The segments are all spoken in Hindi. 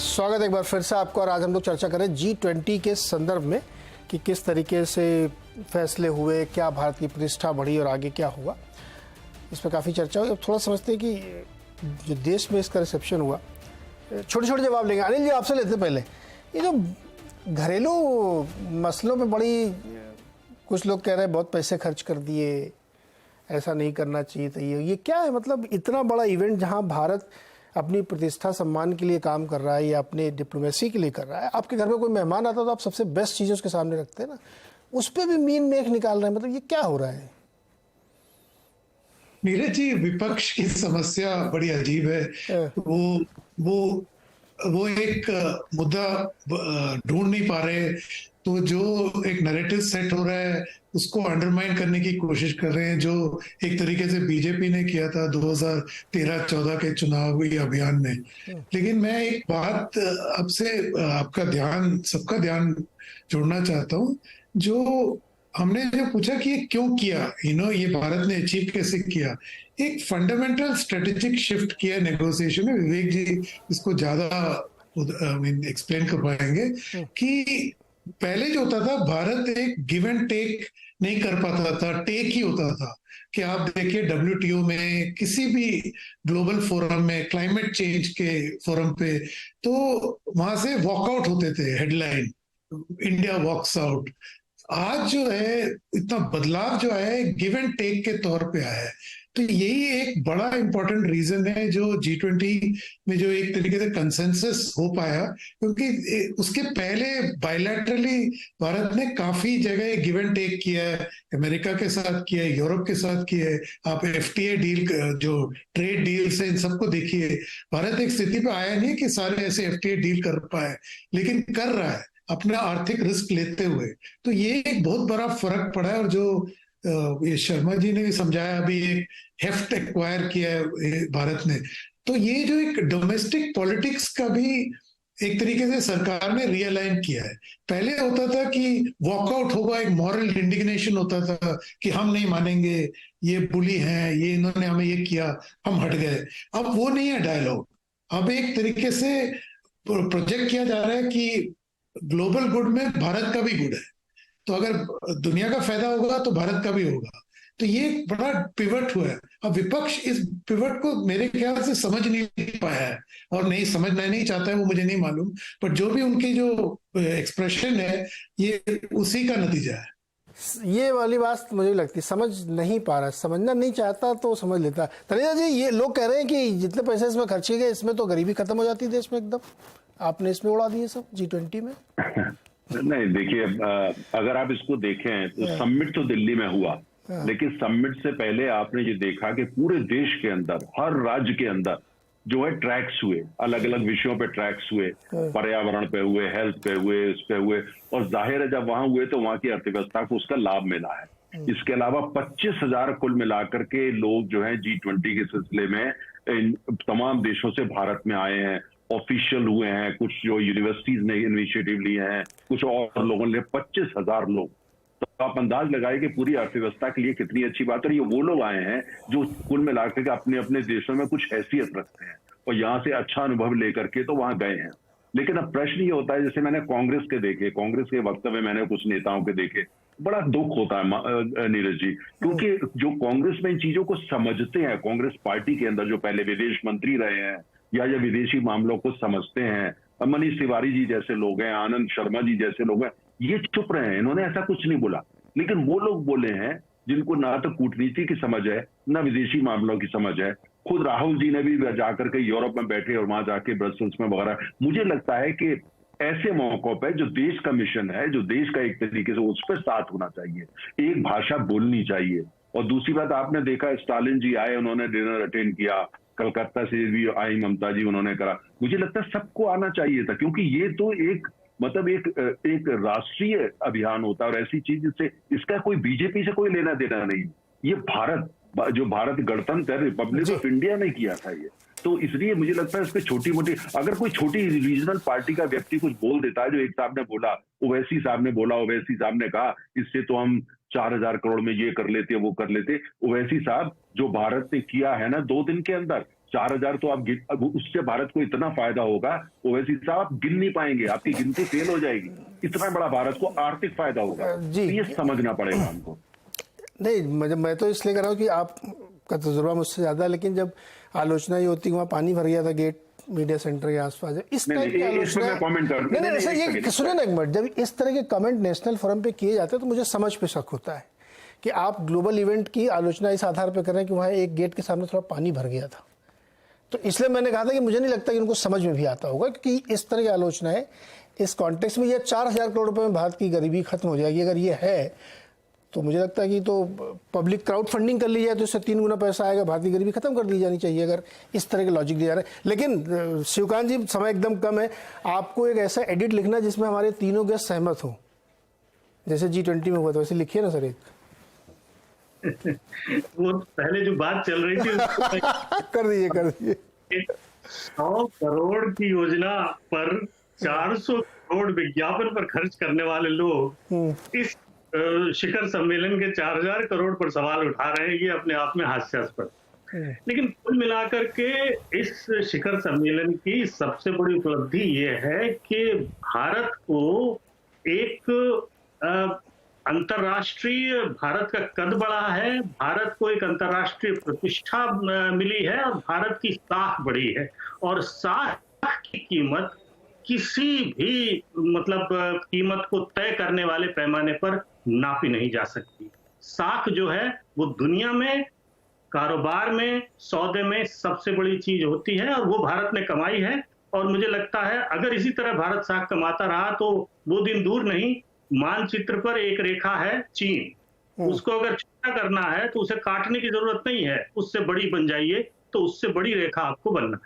स्वागत है एक बार फिर से आपको। और आज हम लोग चर्चा करें G20 के संदर्भ में कि किस तरीके से फैसले हुए, क्या भारत की प्रतिष्ठा बढ़ी और आगे क्या हुआ, इस पर काफ़ी चर्चा हुई। अब थोड़ा समझते हैं कि जो देश में इसका रिसेप्शन हुआ, छोटे छोटे जवाब लेंगे। अनिल जी, आपसे लेते पहले, ये जो घरेलू मसलों में बड़ी, कुछ लोग कह रहे हैं बहुत पैसे खर्च कर दिए, ऐसा नहीं करना चाहिए था। ये क्या है? मतलब इतना बड़ा इवेंट जहां भारत अपनी प्रतिष्ठा सम्मान के लिए काम कर रहा है या अपने डिप्लोमेसी के लिए कर रहा है। आपके घर में कोई मेहमान आता है तो आप सबसे बेस्ट चीज़ें उसके सामने रखते हैं ना, उस पर भी मीन मेख निकाल रहे हैं। मतलब ये क्या हो रहा है? नीरज जी, विपक्ष की समस्या बड़ी अजीब है। वो एक मुद्दा ढूंढ नहीं पा रहे, तो जो एक नैरेटिव सेट हो रहा है उसको अंडरमाइन करने की कोशिश कर रहे हैं, जो एक तरीके से बीजेपी ने किया था 2013-14 के चुनावी अभियान में। लेकिन मैं एक बात आपसे, आपका ध्यान, सबका ध्यान जोड़ना चाहता हूँ। जो हमने जो पूछा कि ये क्यों किया, ये भारत ने अचीव कैसे किया, एक फंडामेंटल स्ट्रेटेजिक शिफ्ट किया नेगोशिएशन में। विवेक जी इसको ज्यादा एक्सप्लेन कर पाएंगे कि पहले जो होता था, भारत एक गिव एंड टेक नहीं कर पाता था, टेक ही होता था। कि आप देखिए WTO में, किसी भी ग्लोबल फोरम में, क्लाइमेट चेंज के फोरम पे, तो वहां से वॉकआउट होते थे, हेडलाइन इंडिया वॉक्स आउट। आज जो है इतना बदलाव जो है गिव एंड टेक के तौर पे आया है। तो यही एक बड़ा इंपॉर्टेंट रीजन है जो G20 में जो एक तरीके से कंसेंसस हो पाया, क्योंकि उसके पहले बायलैटरली भारत ने काफी जगह गिव एंड टेक किया है। अमेरिका के साथ किया है, यूरोप के साथ किया है। आप FTA डील, जो ट्रेड डील्स है, इन सबको देखिए। भारत एक स्थिति पे आया नहीं कि सारे ऐसे FTA डील कर पाए, लेकिन कर रहा है अपना आर्थिक रिस्क लेते हुए। तो ये एक बहुत बड़ा फर्क पड़ा है। और जो ये शर्मा जी ने भी समझाया, अभी एक हेफ्ट एक्वायर किया है भारत ने, तो ये जो एक डोमेस्टिक पॉलिटिक्स का भी एक तरीके से सरकार ने रियलाइन किया है। पहले होता था कि वॉकआउट होगा, एक मॉरल इंडिग्नेशन होता था कि हम नहीं मानेंगे, ये बुली हैं, ये इन्होंने हमें ये किया, हम हट गए। अब वो नहीं है डायलॉग। अब एक तरीके से प्रोजेक्ट किया जा रहा है कि ग्लोबल गुड में भारत का भी गुड है, तो अगर दुनिया का फायदा होगा तो भारत का भी होगा। तो ये एक बड़ा पिवट हुआ है। अब विपक्ष इस पिवट को मेरे ख्याल से समझ नहीं पाया है, और नहीं समझना नहीं चाहता है, वो मुझे नहीं मालूम। पर जो भी उनकी जो एक्सप्रेशन है, ये उसी का नतीजा है। ये वाली बात मुझे लगती, समझ नहीं पा रहा, समझना नहीं चाहता तो समझ लेता। तनेजा जी, ये लोग कह रहे हैं कि जितने पैसे इसमें खर्चे गए, इसमें तो गरीबी खत्म हो जाती है देश में एकदम, आपने इसमें उड़ा दिए सब G20 में। नहीं, देखिए, अगर आप इसको देखें तो समिट तो दिल्ली में हुआ, लेकिन समिट से पहले आपने ये देखा कि पूरे देश के अंदर, हर राज्य के अंदर जो है ट्रैक्स हुए, अलग अलग विषयों पे ट्रैक्स हुए, पर्यावरण पे हुए, हेल्थ पे हुए, इस पे हुए। और जाहिर है जब वहां हुए तो वहां की अर्थव्यवस्था को उसका लाभ मिला है। इसके अलावा 25,000 कुल मिलाकर के लोग जो है G20 के सिलसिले में इन तमाम देशों से भारत में आए हैं, ऑफिशियल हुए हैं, कुछ जो यूनिवर्सिटीज ने इनिशिएटिव लिए हैं, कुछ और लोगों ने, 25,000 लोग। तो आप अंदाज लगाए कि पूरी अर्थव्यवस्था के लिए कितनी अच्छी बात है। और ये वो लोग आए हैं जो कुल मिलाकर के अपने अपने देशों में कुछ हैसियत रखते हैं और यहाँ से अच्छा अनुभव लेकर के तो वहां गए हैं। लेकिन अब प्रश्न ये होता है, जैसे मैंने कांग्रेस के देखे, कांग्रेस के वक्तव्य मैंने कुछ नेताओं के देखे, बड़ा दुख होता है नीरज जी, क्योंकि जो कांग्रेस में इन चीजों को समझते हैं, कांग्रेस पार्टी के अंदर जो पहले विदेश मंत्री रहे हैं या विदेशी मामलों को समझते हैं, मनीष तिवारी जी जैसे लोग हैं, आनंद शर्मा जी जैसे लोग हैं, ये चुप रहे हैं, इन्होंने ऐसा कुछ नहीं बोला। लेकिन वो लोग बोले हैं जिनको ना तो कूटनीति की समझ है, ना विदेशी मामलों की समझ है। खुद राहुल जी ने भी जाकर के यूरोप में बैठे और वहां जाके ब्रसेल्स में वगैरह। मुझे लगता है कि ऐसे मौकों पर जो देश का मिशन है, जो देश का एक तरीके से, उस पर साथ होना चाहिए, एक भाषा बोलनी चाहिए। और दूसरी बात, आपने देखा स्टालिन जी आए, उन्होंने डिनर अटेंड किया, कलकत्ता से भी आई ममता जी, उन्होंने करा। मुझे लगता है सबको आना चाहिए था, क्योंकि ये तो एक मतलब एक राष्ट्रीय अभियान होता है और ऐसी चीज जिससे इसका कोई बीजेपी से कोई लेना देना नहीं। ये भारत, जो भारत गणतंत्र रिपब्लिक ऑफ इंडिया ने किया था ये, तो इसलिए मुझे लगता है इस पे छोटी मोटी, अगर कोई छोटी रीजनल पार्टी का व्यक्ति कुछ बोल देता है, जो एक साहब ने बोला, ओवैसी साहब ने बोला, ओवैसी साहब ने कहा इससे तो हम 4,000 करोड़ में ये कर लेते, वो कर लेते। ओवैसी साहब, जो भारत ने किया है ना 2 दिन के अंदर 4000 तो अब उससे भारत को इतना फायदा होगा, ओवैसी साहब आप गिन नहीं पाएंगे, आपकी गिनती फेल हो जाएगी, इतना बड़ा भारत को आर्थिक फायदा होगा। जी। ये समझना पड़ेगा हमको। नहीं, मैं तो इसलिए कर रहा हूँ कि आपका तजुर्बा मुझसे ज्यादा है, लेकिन जब आलोचना ये होती है वहाँ पानी भर गया था गेट मीडिया सेंटर के आसपास, इस तरह की आलोचना, नहीं, सुनिए ना एक मिनट, जब इस तरह के कमेंट नेशनल फोरम पे किए जाते हैं तो मुझे समझ पे शक होता है कि आप ग्लोबल इवेंट की आलोचना इस आधार पे कर रहे हैं कि वहाँ एक गेट के सामने थोड़ा पानी भर गया था। तो इसलिए मैंने कहा था कि मुझे नहीं लगता कि उनको समझ में भी आता होगा, क्योंकि इस तरह की आलोचना है इस कॉन्टेक्स्ट में, ये 4000 करोड़ रुपए में भारत की गरीबी खत्म हो जाएगी अगर ये है, तो मुझे लगता है कि तो पब्लिक क्राउड फंडिंग कर ली जाए तो इससे 3 गुना पैसा आएगा, भारतीय गरीबी खत्म कर दी जानी चाहिए अगर इस तरह के लॉजिक दिया जा रहा है। लेकिन शिवकांत जी, समय एकदम कम है, आपको एक ऐसा एडिट लिखना जिसमें हमारे तीनों गेस्ट सहमत हो, जैसे G20 में हुआ था, वैसे लिखिए ना सर एक। वो पहले जो बात चल रही थी कर दीजिए। 100 करोड़ की योजना पर 400 करोड़ विज्ञापन पर खर्च करने वाले लोग इस शिखर सम्मेलन के 4000 करोड़ पर सवाल उठा रहे हैं, ये अपने आप में हास्यास्पद। लेकिन कुल मिलाकर के इस शिखर सम्मेलन की सबसे बड़ी उपलब्धि ये है कि भारत को एक अंतर्राष्ट्रीय, भारत का कद बढ़ा है, भारत को एक अंतर्राष्ट्रीय प्रतिष्ठा मिली है और भारत की साख बढ़ी है। और साख की कीमत किसी भी मतलब कीमत को तय करने वाले पैमाने पर नापी नहीं जा सकती। साख जो है वो दुनिया में कारोबार में, सौदे में सबसे बड़ी चीज होती है और वो भारत ने कमाई है। और मुझे लगता है अगर इसी तरह भारत साख कमाता रहा तो वो दिन दूर नहीं, मानचित्र पर एक रेखा है चीन, उसको अगर छोटा करना है तो उसे काटने की जरूरत नहीं है, उससे बड़ी बन जाइए, तो उससे बड़ी रेखा आपको बनना है।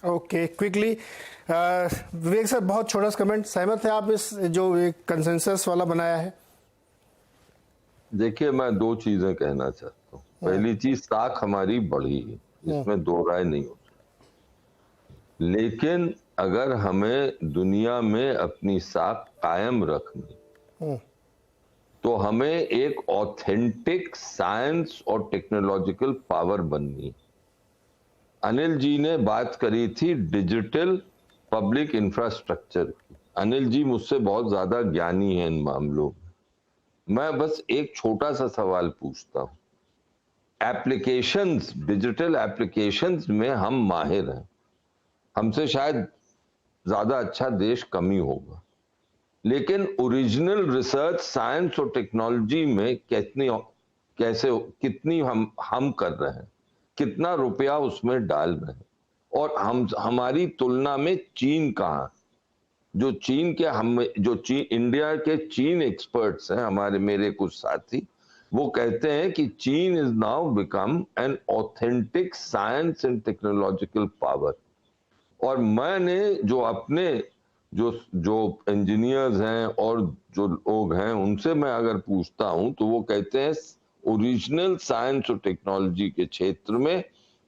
ओके, क्विकली विवेक सर, बहुत छोटा सा कमेंट, सहमत है आप इस जो एक कंसेंसस वाला बनाया है? देखिए, मैं 2 चीजें कहना चाहता हूँ। पहली चीज, साख हमारी बढ़ी है, इसमें 2 राय नहीं हो सकती, लेकिन अगर हमें दुनिया में अपनी साख कायम रखनी तो हमें एक ऑथेंटिक साइंस और टेक्नोलॉजिकल पावर बननी है। अनिल जी ने बात करी थी डिजिटल पब्लिक इंफ्रास्ट्रक्चर की। अनिल जी मुझसे बहुत ज्यादा ज्ञानी हैं इन मामलों में। मैं बस एक छोटा सा सवाल पूछता हूं, एप्लीकेशंस, डिजिटल एप्लीकेशंस में हम माहिर हैं, हमसे शायद ज्यादा अच्छा देश कम ही होगा, लेकिन ओरिजिनल रिसर्च साइंस और टेक्नोलॉजी में कितनी हम कर रहे हैं, कितना रुपया उसमें डाल रहे हैं, और हमारी तुलना में चीन कहाँ? जो इंडिया के चीन एक्सपर्ट्स हैं, मेरे कुछ साथी, वो कहते हैं कि चीन is now become an authentic science and technological power. और मैंने जो अपने जो इंजीनियर्स हैं और जो लोग हैं उनसे मैं अगर पूछता हूं तो वो कहते हैं ओरिजिनल साइंस और टेक्नोलॉजी के क्षेत्र में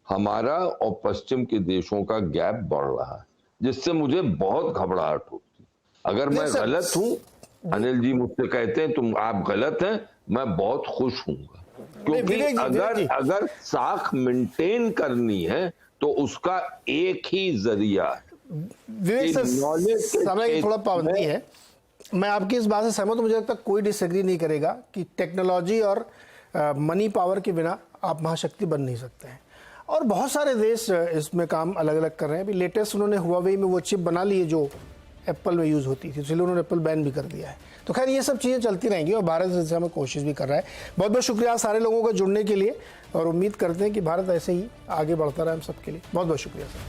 हमारा और पश्चिम के देशों का गैप बढ़ रहा है, जिससे मुझे बहुत घबराहट होती है। अगर मैं गलत हूं, अनिल जी मुझसे कहते हैं तुम आप गलत हैं, मैं बहुत खुश हूंगा, क्योंकि अगर साख मेंटेन करनी है तो उसका एक ही जरिया है। विवेक सर, समय की थोड़ा पाबंदी है, मैं आपकी इस बात से सहमत हूं। मुझे लगता है कोई डिसएग्री नहीं करेगा कि टेक्नोलॉजी और मनी पावर के बिना आप महाशक्ति बन नहीं सकते हैं, और बहुत सारे देश इसमें काम अलग अलग कर रहे हैं। अभी लेटेस्ट उन्होंने हुआवेई में वो चिप बना ली है जो एप्पल में यूज़ होती थी, इसलिए उन्होंने एप्पल बैन भी कर दिया है। तो खैर ये सब चीज़ें चलती रहेंगी और भारत इस दिशा में कोशिश भी कर रहा है। बहुत बहुत शुक्रिया सारे लोगों का जुड़ने के लिए, और उम्मीद करते हैं कि भारत ऐसे ही आगे बढ़ता रहे हम सबके लिए। बहुत बहुत शुक्रिया सर।